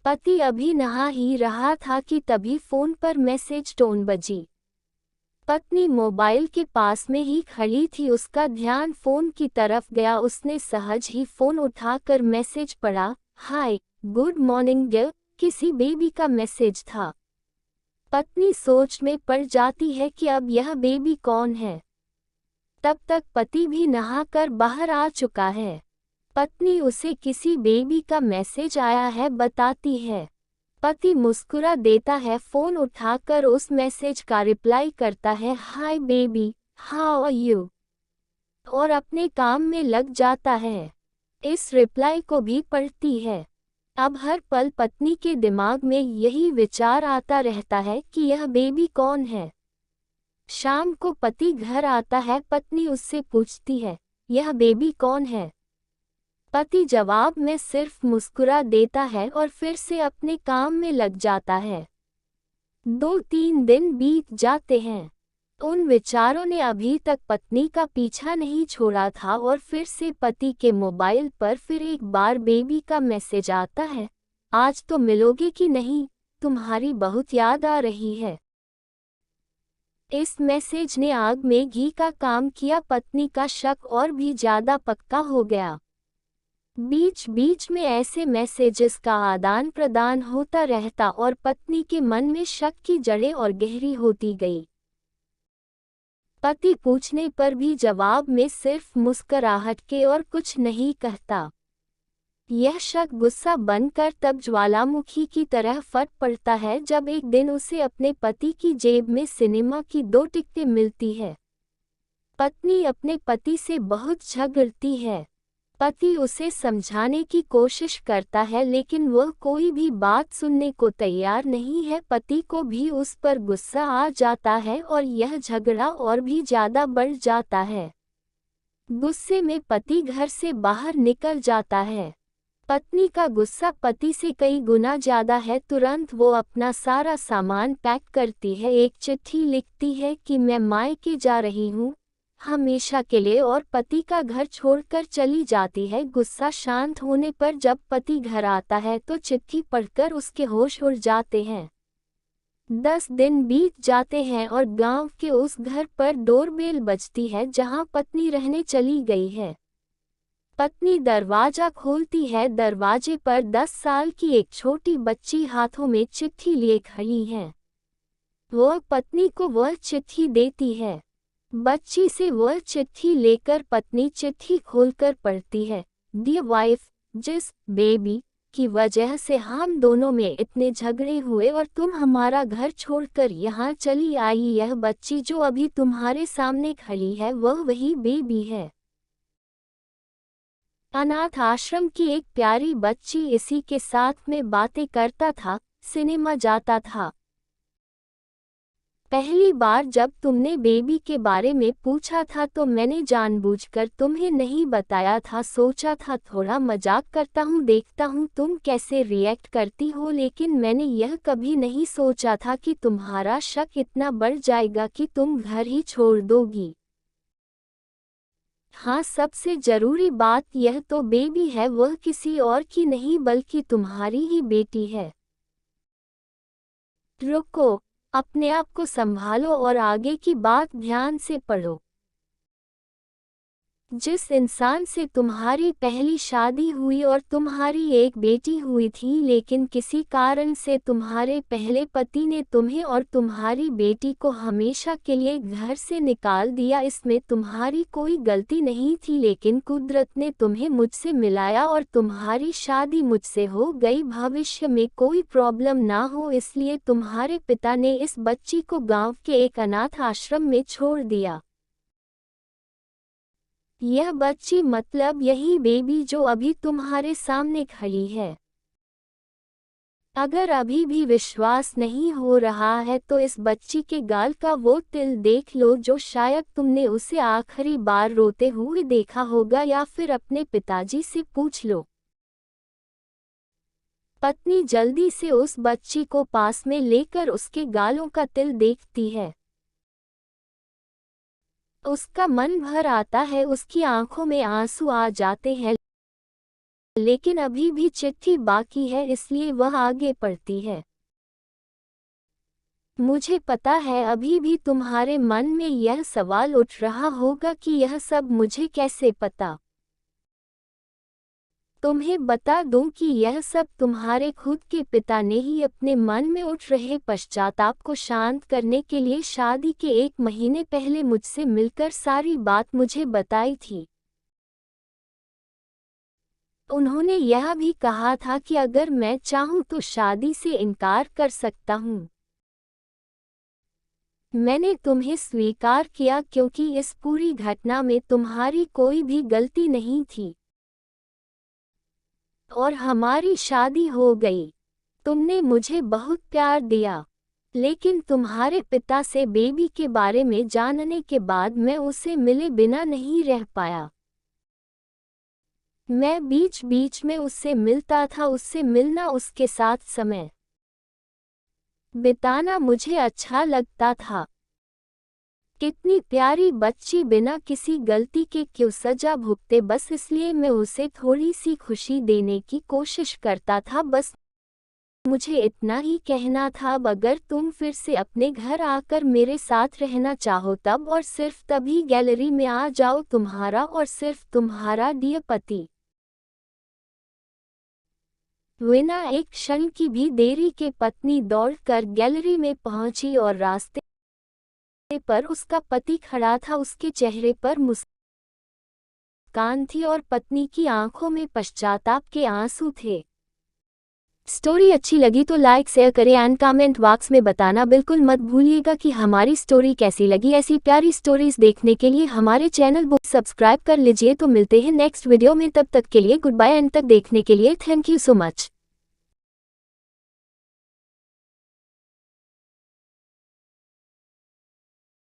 पति अभी नहा ही रहा था कि तभी फोन पर मैसेज टोन बजी। पत्नी मोबाइल के पास में ही खड़ी थी, उसका ध्यान फोन की तरफ गया। उसने सहज ही फोन उठाकर मैसेज पढ़ा। हाय, गुड मॉर्निंग डियर, किसी बेबी का मैसेज था। पत्नी सोच में पड़ जाती है कि अब यह बेबी कौन है। तब तक पति भी नहाकर बाहर आ चुका है। पत्नी उसे किसी बेबी का मैसेज आया है बताती है। पति मुस्कुरा देता है, फोन उठाकर उस मैसेज का रिप्लाई करता है, hi baby, how are you, और अपने काम में लग जाता है। इस रिप्लाई को भी पढ़ती है। अब हर पल पत्नी के दिमाग में यही विचार आता रहता है कि यह बेबी कौन है। शाम को पति घर आता है। पत्नी उससे पूछती है, यह बेबी कौन है। पति जवाब में सिर्फ मुस्कुरा देता है और फिर से अपने काम में लग जाता है। 2-3 दिन बीत जाते हैं। उन विचारों ने अभी तक पत्नी का पीछा नहीं छोड़ा था और फिर से पति के मोबाइल पर फिर एक बार बेबी का मैसेज आता है, आज तो मिलोगे कि नहीं, तुम्हारी बहुत याद आ रही है। इस मैसेज ने आग में घी का काम किया। पत्नी का शक और भी ज्यादा पक्का हो गया। बीच बीच में ऐसे मैसेजेस का आदान प्रदान होता रहता और पत्नी के मन में शक की जड़ें और गहरी होती गई। पति पूछने पर भी जवाब में सिर्फ मुस्कुराहट के और कुछ नहीं कहता। यह शक गुस्सा बनकर तब ज्वालामुखी की तरह फट पड़ता है जब एक दिन उसे अपने पति की जेब में सिनेमा की 2 टिकटें मिलती है। पत्नी अपने पति से बहुत झगड़ती है। पति उसे समझाने की कोशिश करता है लेकिन वह कोई भी बात सुनने को तैयार नहीं है। पति को भी उस पर गुस्सा आ जाता है और यह झगड़ा और भी ज्यादा बढ़ जाता है। गुस्से में पति घर से बाहर निकल जाता है। पत्नी का गुस्सा पति से कई गुना ज्यादा है। तुरंत वो अपना सारा सामान पैक करती है, एक चिट्ठी लिखती है कि मैं मायके जा रही हूँ हमेशा के लिए, और पति का घर छोड़कर चली जाती है। गुस्सा शांत होने पर जब पति घर आता है तो चिट्ठी पढ़कर उसके होश उड़ जाते हैं। 10 दिन बीत जाते हैं और गांव के उस घर पर डोरबेल बजती है जहां पत्नी रहने चली गई है। पत्नी दरवाजा खोलती है। दरवाजे पर 10 साल की एक छोटी बच्ची हाथों में चिट्ठी लिए खड़ी है। वह पत्नी को वह चिट्ठी देती है। बच्ची से वह चिट्ठी लेकर पत्नी चिट्ठी खोलकर पढ़ती है, डियर वाइफ, जिस बेबी की वजह से हम दोनों में इतने झगड़े हुए और तुम हमारा घर छोड़कर यहाँ चली आई, यह बच्ची जो अभी तुम्हारे सामने खड़ी है वह वही बेबी है। अनाथ आश्रम की एक प्यारी बच्ची इसी के साथ में बातें करता था, सिनेमा जाता था। पहली बार जब तुमने बेबी के बारे में पूछा था तो मैंने जानबूझकर तुम्हें नहीं बताया था। सोचा था थोड़ा मजाक करता हूँ, देखता हूँ तुम कैसे रिएक्ट करती हो, लेकिन मैंने यह कभी नहीं सोचा था कि तुम्हारा शक इतना बढ़ जाएगा कि तुम घर ही छोड़ दोगी। हाँ, सबसे जरूरी बात यह तो बेबी है वह किसी और की नहीं बल्कि तुम्हारी ही बेटी है। रुको, अपने आप को संभालो और आगे की बात ध्यान से पढ़ो। जिस इंसान से तुम्हारी पहली शादी हुई और तुम्हारी एक बेटी हुई थी, लेकिन किसी कारण से तुम्हारे पहले पति ने तुम्हें और तुम्हारी बेटी को हमेशा के लिए घर से निकाल दिया, इसमें तुम्हारी कोई गलती नहीं थी, लेकिन कुदरत ने तुम्हें मुझसे मिलाया और तुम्हारी शादी मुझसे हो गई। भविष्य में कोई प्रॉब्लम ना हो इसलिए तुम्हारे पिता ने इस बच्ची को गांव के एक अनाथ आश्रम में छोड़ दिया। यह बच्ची मतलब यही बेबी जो अभी तुम्हारे सामने खड़ी है। अगर अभी भी विश्वास नहीं हो रहा है तो इस बच्ची के गाल का वो तिल देख लो जो शायद तुमने उसे आखिरी बार रोते हुए देखा होगा, या फिर अपने पिताजी से पूछ लो। पत्नी जल्दी से उस बच्ची को पास में लेकर उसके गालों का तिल देखती है। उसका मन भर आता है, उसकी आंखों में आंसू आ जाते हैं, लेकिन अभी भी चिट्ठी बाकी है, इसलिए वह आगे पढ़ती है। मुझे पता है अभी भी तुम्हारे मन में यह सवाल उठ रहा होगा कि यह सब मुझे कैसे पता। तुम्हें बता दूं कि यह सब तुम्हारे खुद के पिता ने ही अपने मन में उठ रहे पश्चाताप को शांत करने के लिए शादी के 1 महीने पहले मुझसे मिलकर सारी बात मुझे बताई थी। उन्होंने यह भी कहा था कि अगर मैं चाहूं तो शादी से इनकार कर सकता हूं। मैंने तुम्हें स्वीकार किया क्योंकि इस पूरी घटना में तुम्हारी कोई भी गलती नहीं थी और हमारी शादी हो गई। तुमने मुझे बहुत प्यार दिया, लेकिन तुम्हारे पिता से बेबी के बारे में जानने के बाद मैं उसे मिले बिना नहीं रह पाया। मैं बीच बीच में उससे मिलता था, उससे मिलना, उसके साथ समय बिताना मुझे अच्छा लगता था। कितनी प्यारी बच्ची, बिना किसी गलती के क्यों सजा भुगते, बस इसलिए मैं उसे थोड़ी सी खुशी देने की कोशिश करता था। बस मुझे इतना ही कहना था। अब अगर तुम फिर से अपने घर आकर मेरे साथ रहना चाहो तब और सिर्फ तभी गैलरी में आ जाओ, तुम्हारा और सिर्फ तुम्हारा डियर पति। बिना एक क्षण की भी देरी के पत्नी दौड़कर गैलरी में पहुंची और रास्ते पर उसका पति खड़ा था। उसके चेहरे पर मुस्कान थी और पत्नी की आंखों में पश्चाताप के आंसू थे। स्टोरी अच्छी लगी तो लाइक शेयर करें एंड कमेंट बॉक्स में बताना बिल्कुल मत भूलिएगा कि हमारी स्टोरी कैसी लगी। ऐसी प्यारी स्टोरीज देखने के लिए हमारे चैनल को सब्सक्राइब कर लीजिए। तो मिलते हैं नेक्स्ट वीडियो में, तब तक के लिए गुड बाय। एंड तक देखने के लिए थैंक यू सो मच।